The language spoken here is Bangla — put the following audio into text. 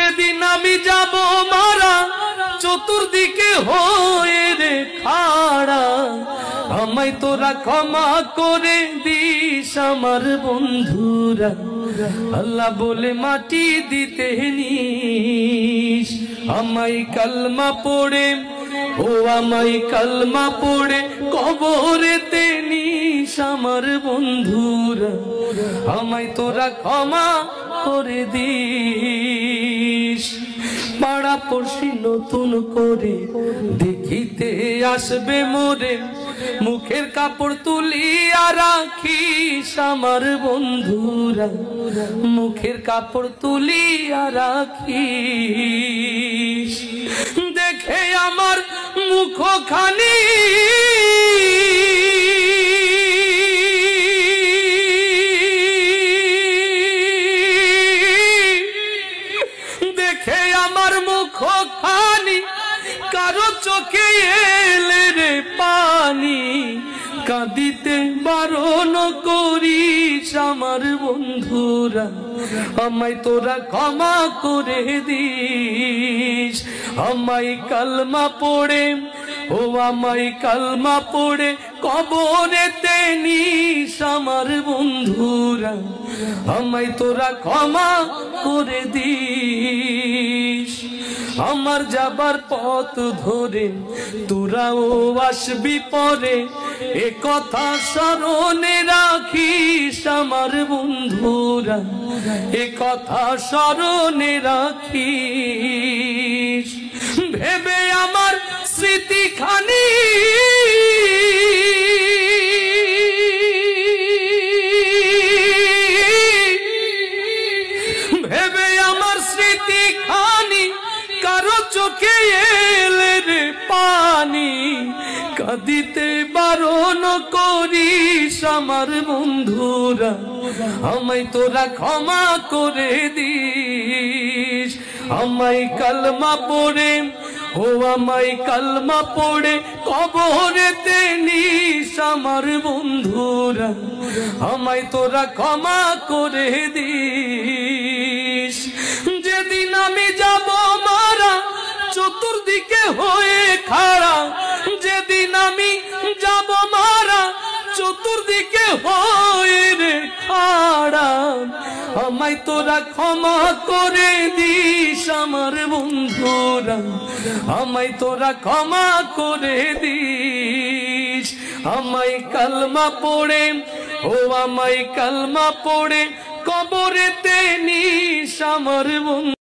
যেদিন আমি যাব মারা চতুর্দিকে হয়ে রে খাড়া আমায় তোরা ক্ষমা করে দিস আমার বন্ধুরা আল্লাহ বলে মাটি দিতে নিস আমায় কালমা পড়ে ও আমায় কালমা পড়ে কবরেতে নিস আমার বন্ধুরা আমায় তোরা ক্ষমা করে দিস পাড়া পড়শি নতুন করে দেখিতে আসবে মোরে মুখের কাপড় তুলিয়া রাখিস আমার বন্ধুরা মুখের কাপড় তুলিয়া রাখিস দেখে আমার মুখখানি দেখে আমার মুখখানি কারো চোখে এলে রে পানি কাঁদিতে বারণ করিস আমার বন্ধুরা আমায় তোরা ক্ষমা করে দিস আমায় কালমা পড়ে ও আমায় কালমা পড়ে কবরেতে নিস আমার বন্ধুরা আমায় তোরা ক্ষমা করে দিস আমার যাবার পথ ধরে তোরাও আসবি পরে এ কথা স্মরণে রাখিস আমার বন্ধুরা এ কথা স্মরণে রাখিস ভেবে আমার স্মৃতিখানি ভেবে আমার স্মৃতিখানি কারো চোখে এলে রে পানি কাঁদিতে বারণ করিস আমার বন্ধুরা আমায় তোরা ক্ষমা করে দিস আমায় কালমা পড়ে ও আমায় কালমা পড়ে কবরেতে নিস আমার বন্ধুরা আমায় তোরা ক্ষমা করে দিস যেদিন আমি যাব মারা চতুর্দিকে হয়ে খাড়া যেদিন আমি যাব মারা চতুর্দিকে হয়ে রে খাড়া আমায় তোরা ক্ষমা করে দিস আমার বন্ধুরা আমায় তোরা ক্ষমা করে দিস আমায় কালমা পড়ে ও আমায় কালমা পড়ে কবরেতে নিস আমার বন্ধু